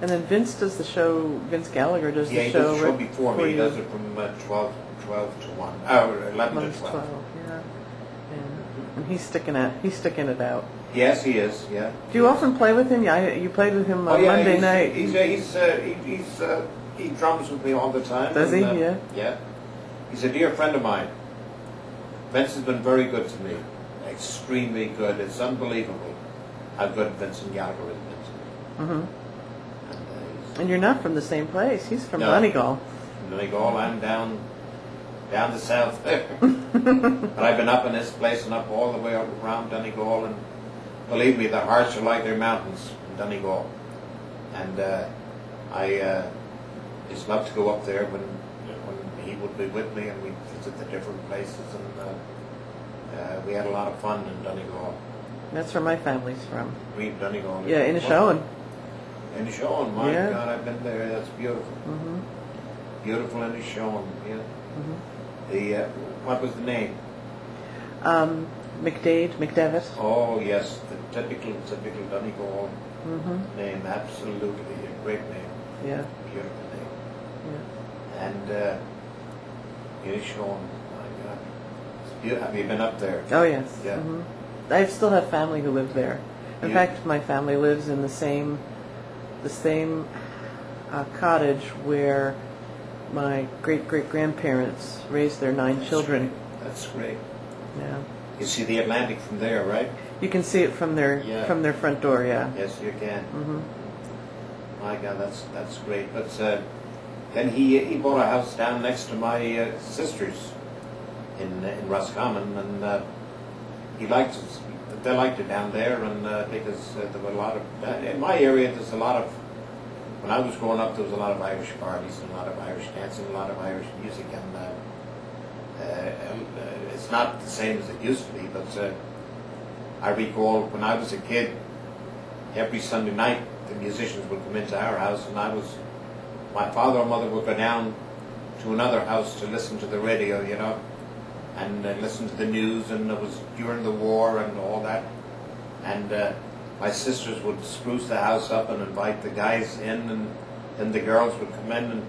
And then Vince does the show. Vince Gallagher does Yeah, the he show. does the show right before me. He does it from 12 to 1. Oh, 11 to 12. Yeah. And he's sticking it out. Yes, he is. Yeah. Do you often play with him? Yeah, you played with him on yeah, Monday night. He drums with me all the time. Does he? Yeah. Yeah. He's a dear friend of mine. Vince has been very good to me. Extremely good. It's unbelievable how good Vincent Gallagher is. Mm-hmm. And you're not from the same place. He's from Donegal. Donegal. I'm down the south there. But I've been up in this place and up all the way up around Donegal, and believe me, the hearts are like their mountains in Donegal. And I just love to go up there when he would be with me, and we'd visit the different places, and we had a lot of fun in Donegal. That's where my family's from. Donegal. Yeah, Inishowen. Inishowen, my God, I've been there. That's beautiful. Mm-hmm. Beautiful Inishowen, yeah. Mm-hmm. What was the name? McDavid. Oh yes, the typical Donegal name. Absolutely, a great name. Yeah. Beautiful name. Yeah. And Inishowen, my God, it's beautiful. Have you been up there? Oh yes. Yeah. Mm-hmm. I still have family who live there. In fact, my family lives in the same cottage where my great-great-grandparents raised their 9 children. That's great. Yeah. You see the Atlantic from there, right? You can see it from their front door. Yeah. Yes, you can. Mm-hmm. My God, that's great. But then he bought a house down next to my sister's in Roscommon, and they liked it down there, and because there were a lot of in my area. There's a lot of, when I was growing up, there was a lot of Irish parties and a lot of Irish dancing, a lot of Irish music, and it's not the same as it used to be. But I recall when I was a kid, every Sunday night the musicians would come into our house, and my father or mother would go down to another house to listen to the radio, and listen to the news, and it was during the war and all that. And my sisters would spruce the house up and invite the guys in, and then the girls would come in, and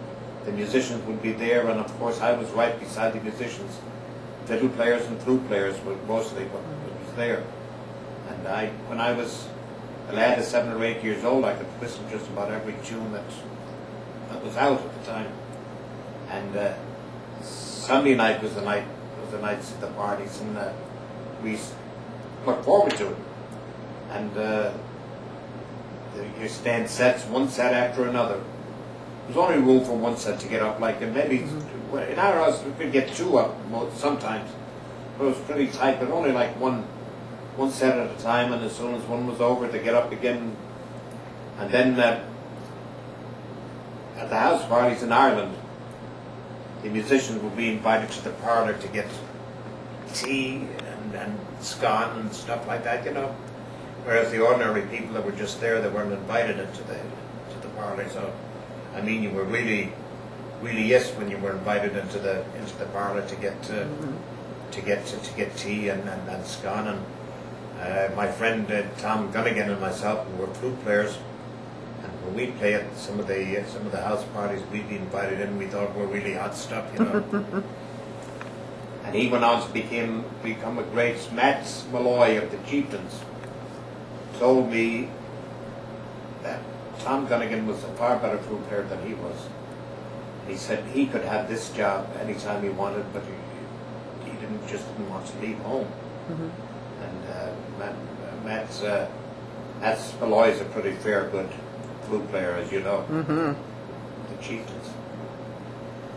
the musicians would be there, and of course I was right beside the musicians. Fiddle players and flute players were mostly what was there. And when I was a lad of 7 or 8 years old, I could whistle just about every tune that was out at the time. And Sunday night was the nights of the parties, and we looked forward to it. And you stand sets, one set after another. There's only room for one set to get up, like, and maybe in our house we could get 2 up sometimes, but it was pretty tight. But only like one set at a time, and as soon as one was over, to get up again. And then at the house parties in Ireland, the musicians would be invited to the parlour to get tea and scone and stuff like that, Whereas the ordinary people that were just there, they weren't invited into the parlour. So, I mean, you were really yes when you were invited into the parlour to get tea and scone. And my friend Tom Gunnigan and myself, we were flute players. And when we play at some of the house parties, we'd be invited in. We thought we were really hot stuff, And he went on to become a great. Matt Malloy of the Chieftains told me that Tom Gunnigan was a far better flute player than he was. He said he could have this job anytime he wanted, but he didn't want to leave home. Mm-hmm. And Matt Malloy is a pretty fair, good flute player, as you know. Mm-hmm. The Chieftains.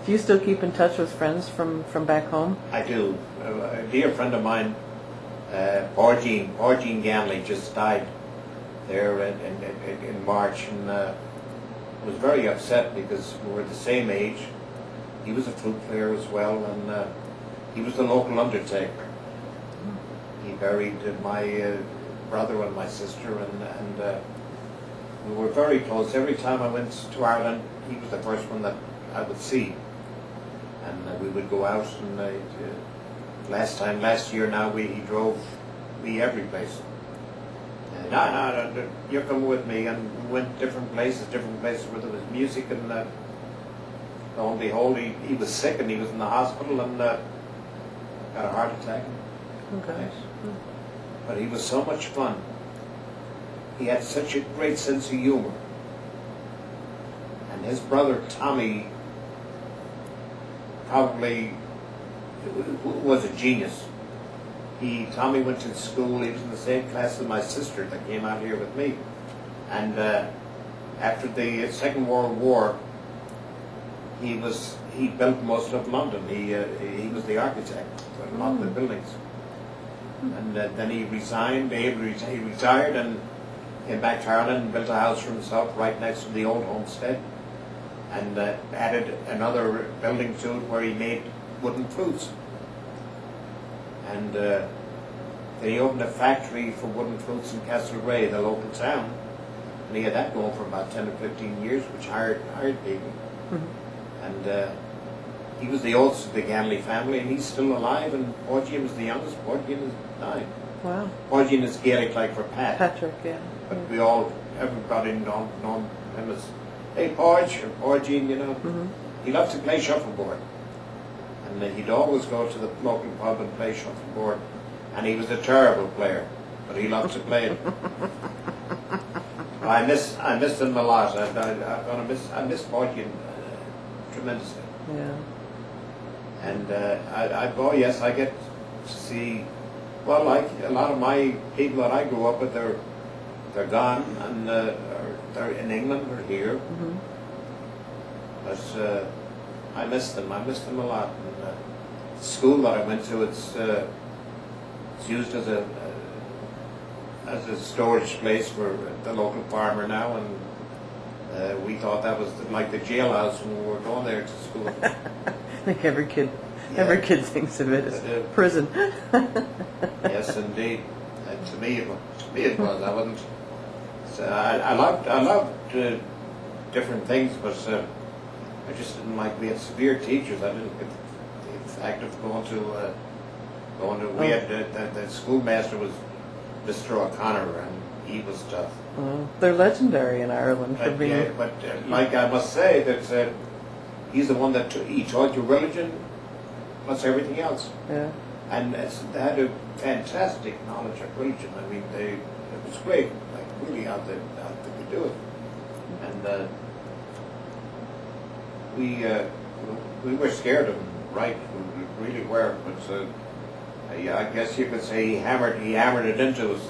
Do you still keep in touch with friends from back home? I do. A dear friend of mine, Porgene Ganley, just died there in March, and was very upset because we were the same age. He was a flute player as well, and he was the local undertaker. He buried my brother and my sister, and we were very close. Every time I went to Ireland, he was the first one that I would see. And we would go out, and last year now, he drove me every place. No, you're coming with me. And we went different places where there was music, and lo and behold, he was sick and he was in the hospital and got a heart attack. Okay. But he was so much fun. He had such a great sense of humor. And his brother Tommy probably was a genius. Tommy went to school, he was in the same class as my sister that came out here with me. And after the Second World War, he built most of London. He was the architect for a lot of the buildings. And then he resigned, he retired and came back to Ireland and built a house for himself right next to the old homestead, and added another building to it where he made wooden fruits. And then he opened a factory for wooden fruits in Castlereagh, the local town, and he had that going for about 10 or 15 years, which hired people. And he was the oldest of the Ganley family, and he's still alive, and Porgy was the youngest. Porgy is 9. Wow. Porgy is Gaelic like for Pat. Patrick, yeah. But everybody known him as, hey, Porgy, or Porgy, you know. He loved to play shuffleboard. And he'd always go to the local pub and play shuffleboard. And he was a terrible player, but he loved to play it. I missed him a lot. I miss Porgy tremendously. Yeah. And yes, I get to see, well, like a lot of my people that I grew up with, they're gone, and they're in England or here. But I miss them. I miss them a lot. And the school that I went to, it's used as a storage place for the local farmer now, and we thought that was like the jailhouse when we were going there to school. I think every kid thinks of it as prison. Yes, indeed. And to me it was. I wasn't. So I loved different things, but I just didn't like. We had severe teachers. I didn't get the fact of going to. We had the schoolmaster was Mr. O'Connor, and he was tough. They're legendary in Ireland for being. Yeah, but like I must say that he's the one that he taught you religion plus everything else. Yeah. And they had a fantastic knowledge of religion. I mean, it was great, like really how they could do it. And we were scared of him, right? We really were. But I guess you could say he hammered it into us.